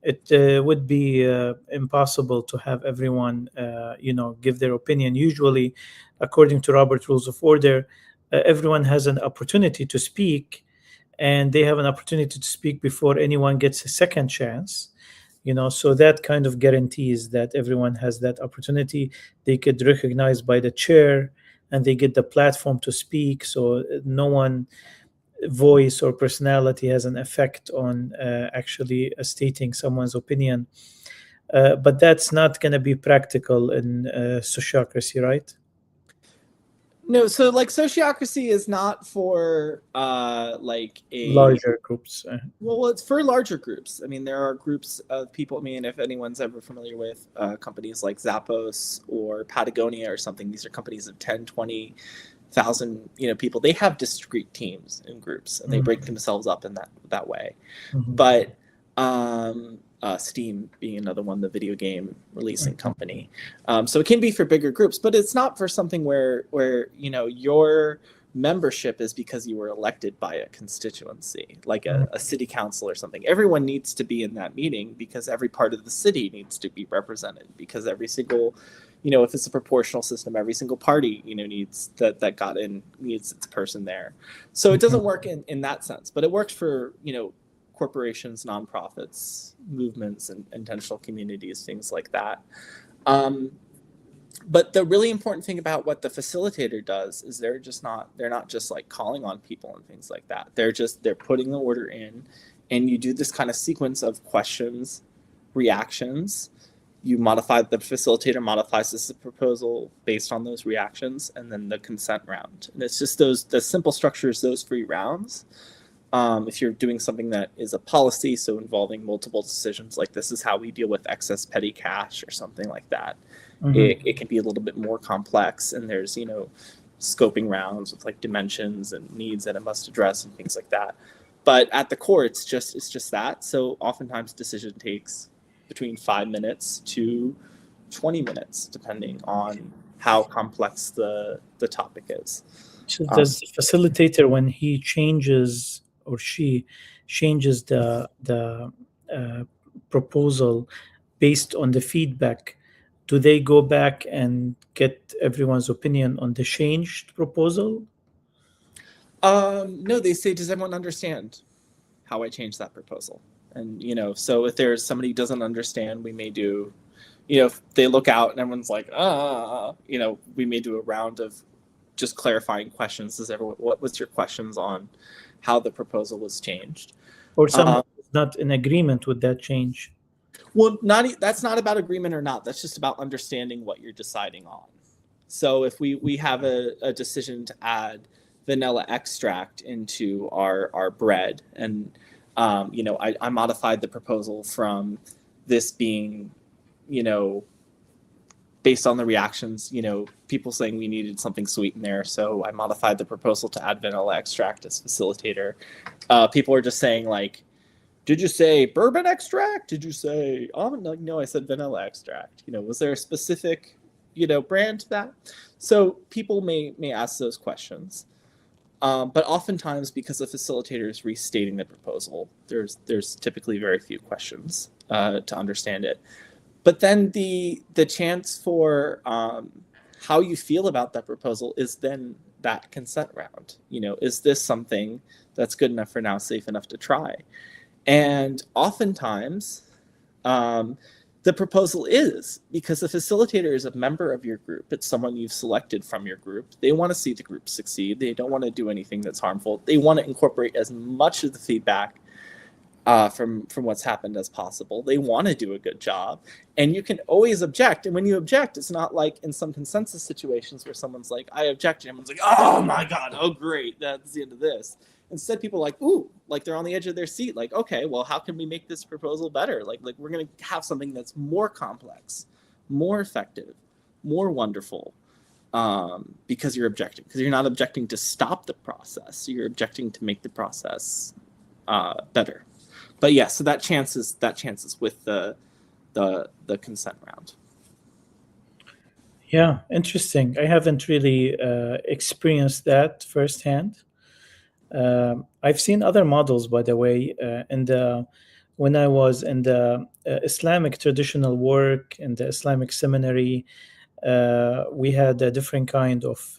It would be impossible to have everyone give their opinion. Usually, according to Robert Rules of Order, everyone has an opportunity to speak, and they have an opportunity to speak before anyone gets a second chance. So that kind of guarantees that everyone has that opportunity. They get recognized by the chair, and they get the platform to speak, so no one voice or personality has an effect on actually stating someone's opinion. But that's not going to be practical in sociocracy, right? No, so like sociocracy is not for like a Larger groups. Well, it's for larger groups. I mean, there are groups of people. I mean, if anyone's ever familiar with companies like Zappos or Patagonia or something, these are companies of 10, 20,000, people. They have discrete teams and groups, and they break themselves up in that way. But Steam being another one, the video game releasing company. So it can be for bigger groups, but it's not for something where your membership is because you were elected by a constituency, like a city council or something. Everyone needs to be in that meeting because every part of the city needs to be represented, because every single, if it's a proportional system, every single party, needs that got in, needs its person there. So it doesn't work in that sense, but it works for, corporations, nonprofits, movements, and intentional communities, things like that. But the really important thing about what the facilitator does is they're not just like calling on people and things like that. They're putting the order in, and you do this kind of sequence of questions, reactions. The facilitator modifies this proposal based on those reactions, and then the consent round. And it's just the simple structure is those 3 rounds. If you're doing something that is a policy, so involving multiple decisions, like this is how we deal with excess petty cash or something like that, it can be a little bit more complex, and there's scoping rounds with like dimensions and needs that it must address and things like that. But at the core, it's just that. So oftentimes decision takes between 5 minutes to 20 minutes, depending on how complex the topic is. So does the facilitator, when he changes or she changes the proposal based on the feedback, do they go back and get everyone's opinion on the changed proposal? No, they say, does everyone understand how I changed that proposal? And, so if there's somebody who doesn't understand, we may do, if they look out and everyone's like, we may do a round of just clarifying questions. What was your questions on how the proposal was changed? Or someone is not in agreement with that change? Well, that's not about agreement or not. That's just about understanding what you're deciding on. So if we have a decision to add vanilla extract into our bread, and I modified the proposal from this being, based on the reactions, people saying we needed something sweet in there. So I modified the proposal to add vanilla extract as facilitator. People are just saying like, did you say bourbon extract? Did you say almond? Like, no, I said vanilla extract. Was there a specific, brand to that? So people may ask those questions. But oftentimes, because the facilitator is restating the proposal, there's typically very few questions to understand it. But then the chance for how you feel about that proposal is then that consent round. Is this something that's good enough for now, safe enough to try? And oftentimes, the proposal is, because the facilitator is a member of your group. It's someone you've selected from your group. They want to see the group succeed. They don't want to do anything that's harmful. They want to incorporate as much of the feedback from what's happened as possible. They want to do a good job, and you can always object. And when you object, it's not like in some consensus situations where someone's like, I object, and everyone's like, oh my God, oh great, that's the end of this. Instead, people are like, ooh, like they're on the edge of their seat. Like, okay, well, how can we make this proposal better? Like we're going to have something that's more complex, more effective, more wonderful, because you're objecting. Because you're not objecting to stop the process. You're objecting to make the process better. But yeah, so that chance is with the consent round. Yeah, interesting. I haven't really experienced that firsthand. I've seen other models, by the way, when I was in the Islamic traditional work in the Islamic seminary. We had a different kind of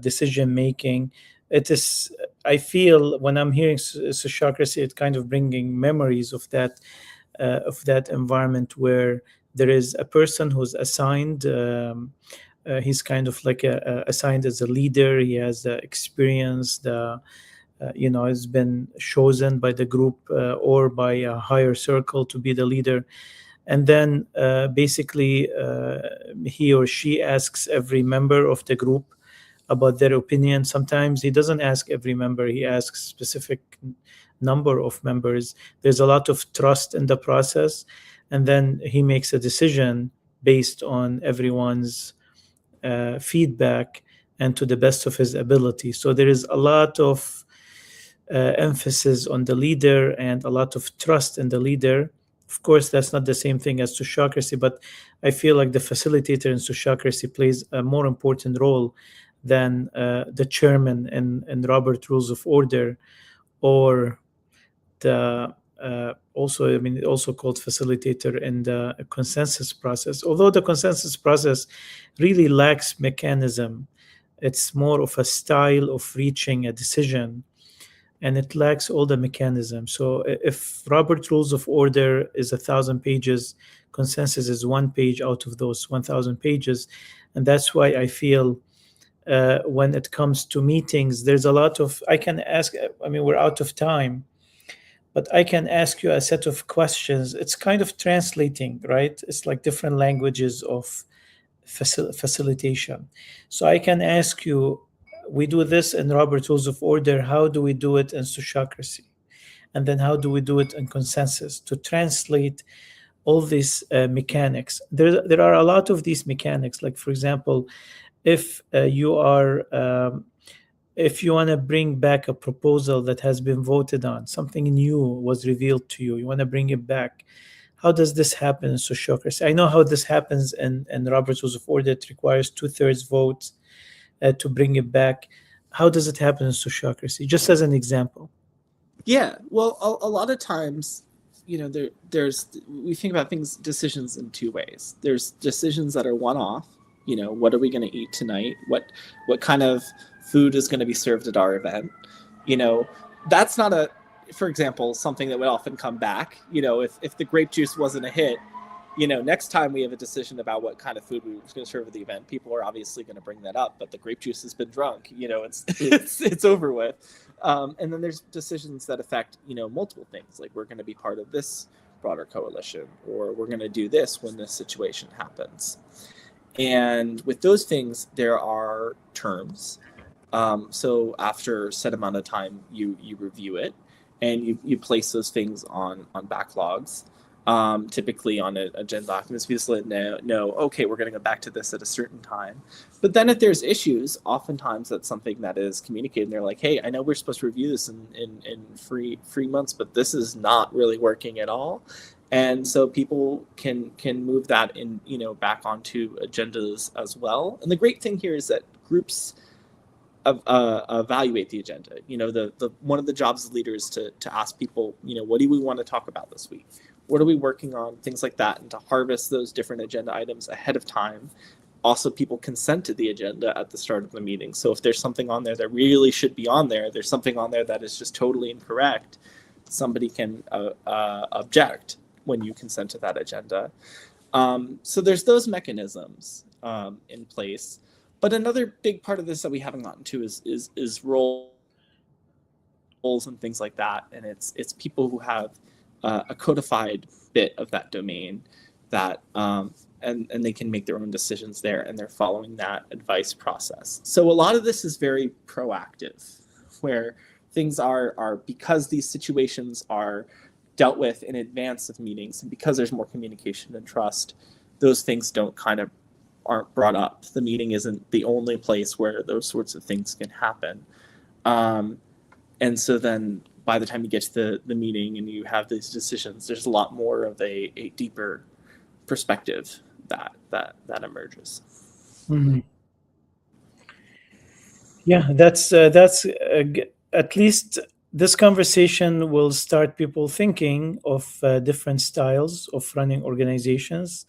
decision making. it is, I feel when I'm hearing sociocracy, it kind of bringing memories of that environment where there is a person who's assigned. He's kind of like assigned as a leader. He has the experience, has been chosen by the group or by a higher circle to be the leader. And then basically he or she asks every member of the group about their opinion. Sometimes he doesn't ask every member, he asks specific number of members. There's a lot of trust in the process. And then he makes a decision based on everyone's feedback and to the best of his ability. So there is a lot of emphasis on the leader and a lot of trust in the leader. Of course, that's not the same thing as sociocracy, but I feel like the facilitator in sociocracy plays a more important role than the chairman in Robert Rules of Order, or the also called facilitator in the consensus process. Although the consensus process really lacks mechanism, it's more of a style of reaching a decision, and it lacks all the mechanism. So if Robert Rules of Order is 1,000 pages, consensus is 1 page out of those 1,000 pages. And that's why I feel when it comes to meetings, there's a lot of, I can ask, we're out of time, but I can ask you a set of questions. It's kind of translating, right? It's like different languages of facilitation. So I can ask you, we do this in Robert Rules of Order, how do we do it in sociocracy? And then how do we do it in consensus? To translate all these mechanics. There are a lot of these mechanics. Like, for example, if you want to bring back a proposal that has been voted on, something new was revealed to you, you want to bring it back. How does this happen in sociocracy? I know how this happens in Robert's Rules of Order. It requires 2/3 votes to bring it back. How does it happen in sociocracy? Just as an example. Yeah, well, a lot of times, there's we think about decisions in two ways. There's decisions that are one-off. What are we going to eat tonight? What kind of food is going to be served at our event? That's not for example, something that would often come back. If the grape juice wasn't a hit, next time we have a decision about what kind of food we were going to serve at the event, people are obviously going to bring that up, but the grape juice has been drunk, it's over with. And then there's decisions that affect, multiple things, like we're going to be part of this broader coalition, or we're going to do this when this situation happens. And with those things, there are terms. So after a set amount of time, you review it, and you place those things on backlogs. Typically on agenda documents, we just let know, okay, we're going to go back to this at a certain time. But then if there's issues, oftentimes that's something that is communicated, and they're like, hey, I know we're supposed to review this in 3 months, but this is not really working at all. And so people can move that in, back onto agendas as well. And the great thing here is that groups evaluate the agenda. The one of the jobs of leaders to ask people, what do we want to talk about this week? What are we working on? Things like that, and to harvest those different agenda items ahead of time. Also, people consent to the agenda at the start of the meeting. So if there's something on there that really should be on there's something on there that is just totally incorrect, somebody can object when you consent to that agenda. So there's those mechanisms in place. But another big part of this that we haven't gotten to is roles and things like that. And it's people who have a codified bit of that domain that and they can make their own decisions there, and they're following that advice process. So a lot of this is very proactive, where things are because these situations are dealt with in advance of meetings, and because there's more communication and trust, those things aren't brought up. The meeting isn't the only place where those sorts of things can happen. And so then by the time you get to the meeting and you have these decisions, there's a lot more of a deeper perspective that emerges. Mm-hmm. Yeah, that's at least this conversation will start people thinking of different styles of running organizations.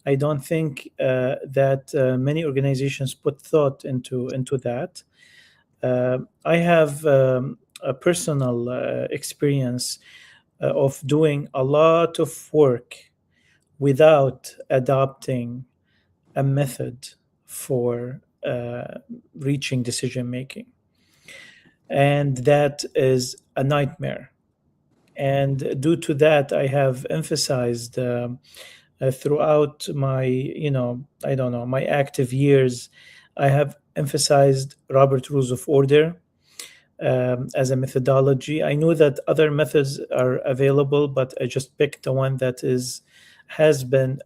I don't think that many organizations put thought into that. I have a personal experience of doing a lot of work without adopting a method for reaching decision making. And that is a nightmare. And due to that, I have emphasized throughout my, I don't know, my active years, I have emphasized Robert Rules of Order as a methodology. I knew that other methods are available, but I just picked the one that has been,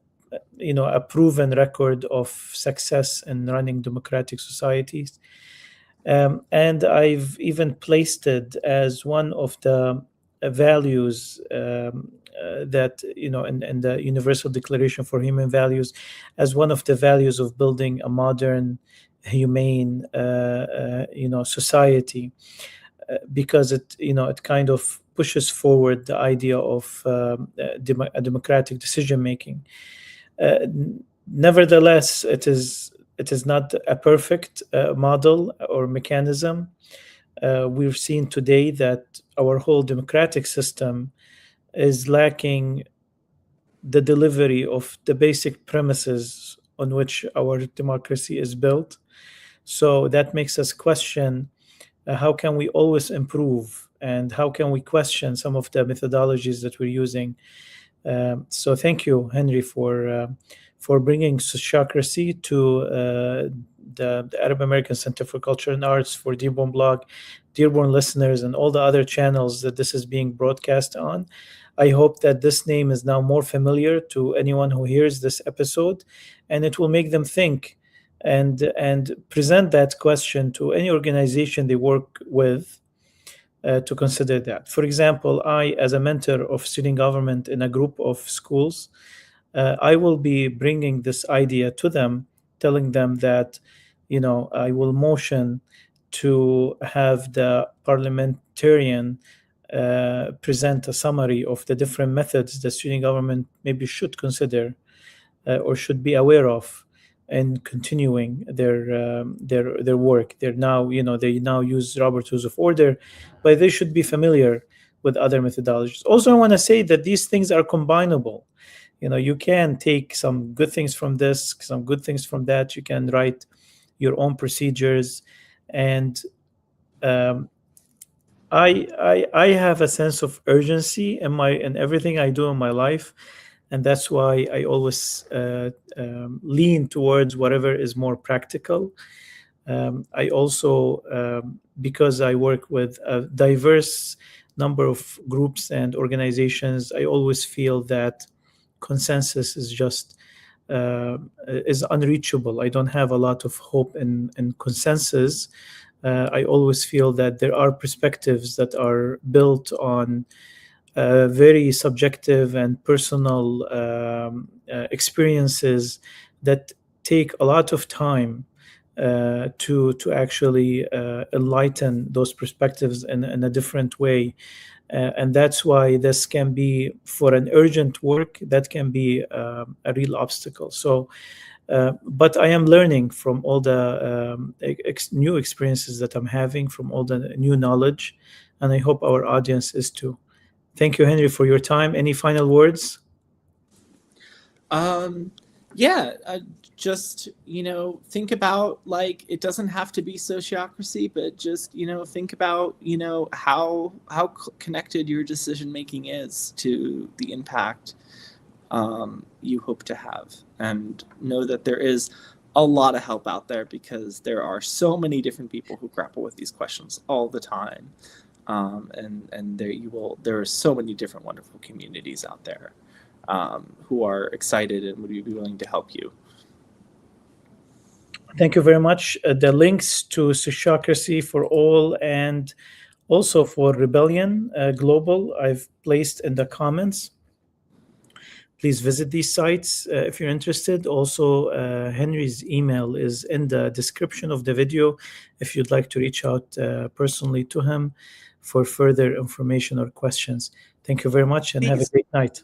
a proven record of success in running democratic societies. And I've even placed it as one of the values that, in the Universal Declaration for Human Values, as one of the values of building a modern, humane, society, because it kind of pushes forward the idea of a democratic decision making. Nevertheless, it is not a perfect model or mechanism. We've seen today that our whole democratic system is lacking the delivery of the basic premises on which our democracy is built. So that makes us question how can we always improve, and how can we question some of the methodologies that we're using. So thank you, Henry, for bringing Sociocracy to the Arab American Center for Culture and Arts, for Dearborn blog, Dearborn listeners, and all the other channels that this is being broadcast on. I hope that this name is now more familiar to anyone who hears this episode, and it will make them think and present that question to any organization they work with to consider that. For example, I, as a mentor of student government in a group of schools, I will be bringing this idea to them, telling them that, I will motion to have the parliamentarian present a summary of the different methods the student government maybe should consider or should be aware of in continuing their work. They now use Robert Rules of Order, but they should be familiar with other methodologies. Also, I want to say that these things are combinable. You can take some good things from this, some good things from that. You can write your own procedures, and I have a sense of urgency in everything I do in my life, and that's why I always lean towards whatever is more practical. I also, because I work with a diverse number of groups and organizations, I always feel that consensus is just is unreachable. I don't have a lot of hope in consensus. I always feel that there are perspectives that are built on very subjective and personal experiences that take a lot of time to actually enlighten those perspectives in a different way. And that's why this can be, for an urgent work, that can be a real obstacle. So, but I am learning from all the new experiences that I'm having, from all the new knowledge, and I hope our audience is too. Thank you, Henry, for your time. Any final words? Yeah, just, think about, like, it doesn't have to be Sociocracy, but just, think about, how connected your decision making is to the impact you hope to have, and know that there is a lot of help out there, because there are so many different people who grapple with these questions all the time. And there are so many different wonderful communities out there who are excited and would be willing to help you. Thank you very much. The links to Sociocracy for All and also for Rebellion Global, I've placed in the comments. Please visit these sites if you're interested. Also, Henry's email is in the description of the video if you'd like to reach out personally to him for further information or questions. Thank you very much, and have a great night.